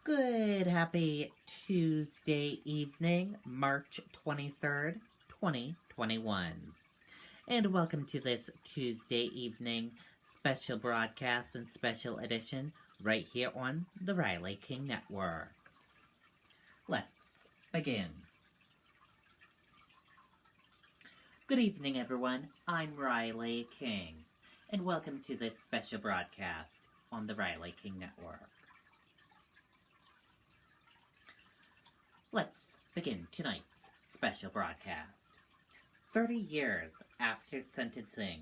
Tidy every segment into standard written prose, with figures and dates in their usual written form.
Good, happy Tuesday evening, March 23rd, 2021. And welcome to this Tuesday evening special broadcast and special edition right here on the Riley King Network. Let's begin. Good evening, everyone. I'm Riley King, and welcome to this special broadcast on the Riley King Network. Let's begin tonight's special broadcast. 30 years after sentencing,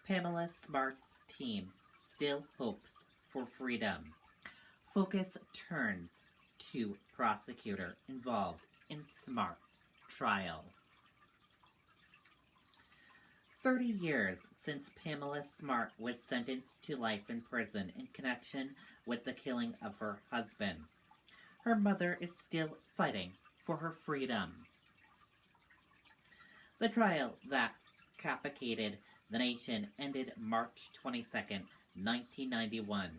Pamela Smart's team still hopes for freedom. Focus turns to prosecutor involved in Smart trial. 30 years since Pamela Smart was sentenced to life in prison in connection with the killing of her husband. Her mother is still fighting for her freedom. The trial that captivated the nation ended March 22, 1991,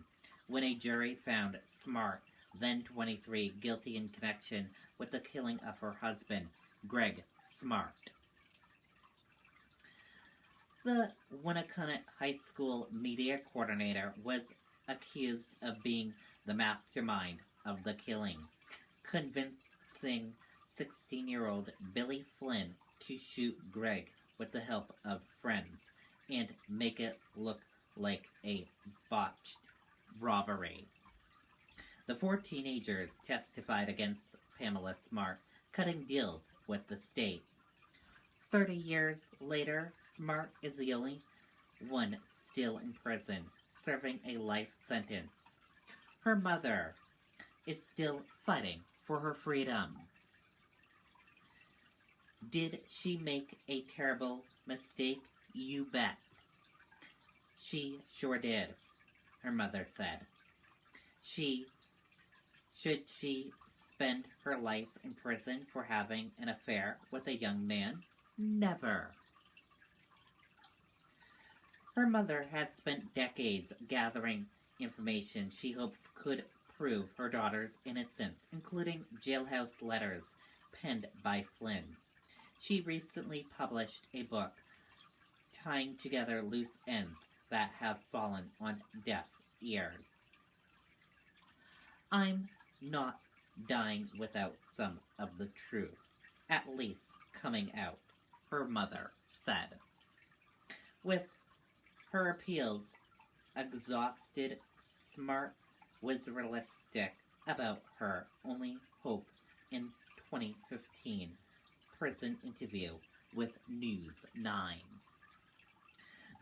when a jury found Smart, then 23, guilty in connection with the killing of her husband, Greg Smart. The Winnacunnet High School media coordinator was accused of being the mastermind of the killing, convincing 16-year-old Billy Flynn to shoot Greg with the help of friends and make it look like a botched robbery. The four teenagers testified against Pamela Smart, cutting deals with the state. 30 years later, Smart is the only one still in prison, serving a life sentence. Her mother is still fighting for her freedom. Did she make a terrible mistake? You bet. She sure did, her mother said. Should she spend her life in prison for having an affair with a young man? Never. Her mother has spent decades gathering information she hopes could prove her daughter's innocence, including jailhouse letters penned by Flynn. She recently published a book tying together loose ends that have fallen on deaf ears. I'm not dying without some of the truth, at least coming out, her mother said. With her appeals exhausted, Smart was realistic about her only hope in 2015 prison interview with News 9.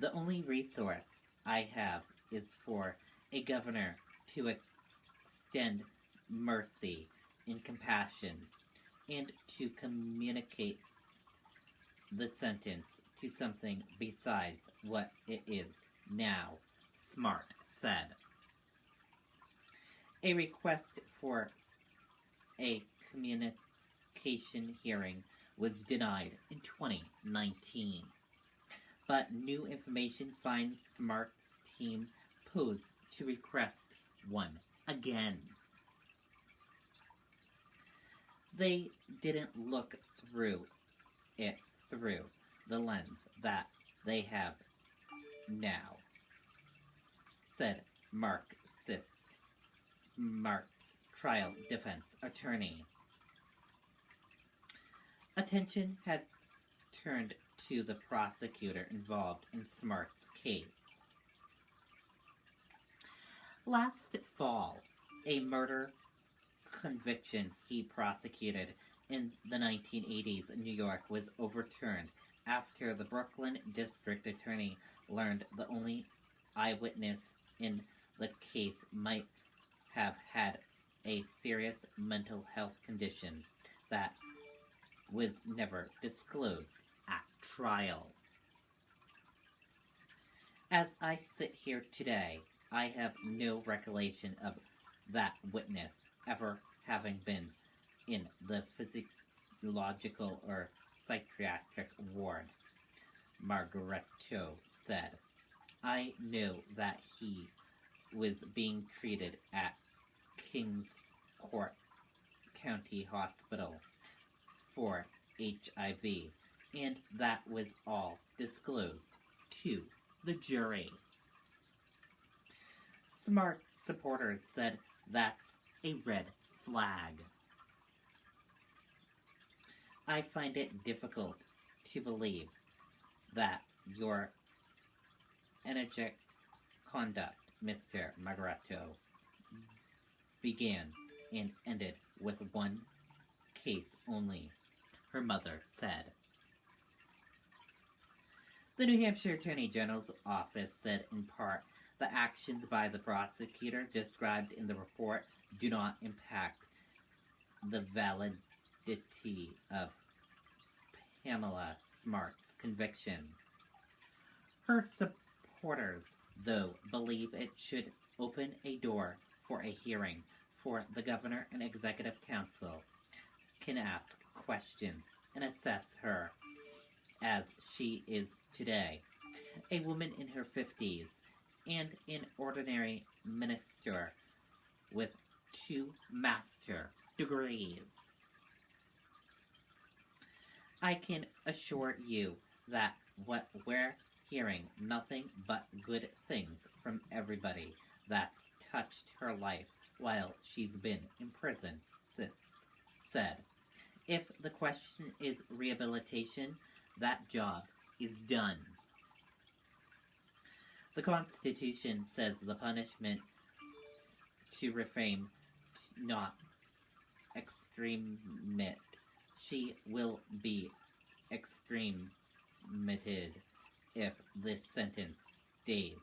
The only resource I have is for a governor to extend mercy and compassion and to communicate the sentence to something besides what it is now, Smart said. A request for a communication hearing was denied in 2019. But new information finds Smart's team posed to request one again. They didn't look through the lens that they have now, said Mark Sist, Smart's trial defense attorney. Attention had turned to the prosecutor involved in Smart's case. Last fall, a murder conviction he prosecuted in the 1980s in New York was overturned after the Brooklyn District Attorney learned the only eyewitness in the case might have had a serious mental health condition that was never disclosed at trial. As I sit here today, I have no recollection of that witness ever having been in the physiological or psychiatric ward, Margaretto said. I knew that he was being treated at King's Court County Hospital for HIV, and that was all disclosed to the jury. Smart supporters said that's a red flag. I find it difficult to believe that your energetic conduct, Mr. Margaretto, began and ended with one case only, her mother said. The New Hampshire Attorney General's office said in part, the actions by the prosecutor described in the report do not impact the validity of Pamela Smart's conviction. Her supporters, though, believe it should open a door for a hearing for the governor and executive council can ask questions and assess her as she is today, a woman in her 50s and an ordinary minister with 2 master degrees. I can assure you that what we're hearing nothing but good things from everybody that's touched her life while she's been in prison, Sis said. If the question is rehabilitation, that job is done. The Constitution says the punishment to refrain not extremit. She will be extremited if this sentence stays,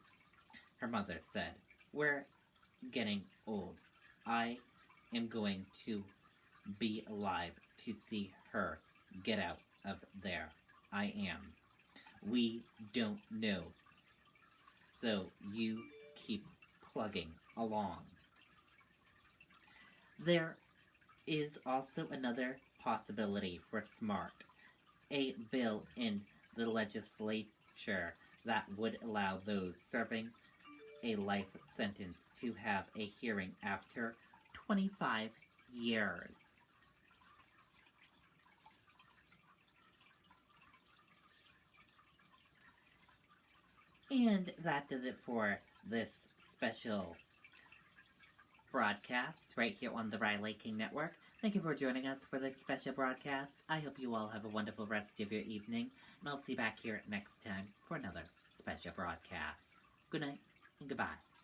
her mother said. We're getting old. I am going to be alive to see her get out of there. I am. We don't know. So you keep plugging along. There is also another possibility for Smart, a bill in the legislature that would allow those serving a life sentence to have a hearing after 25 years. And that does it for this special broadcast right here on the Riley King Network. Thank you for joining us for this special broadcast. I hope you all have a wonderful rest of your evening, and I'll see you back here next time for another special broadcast. Good night and goodbye.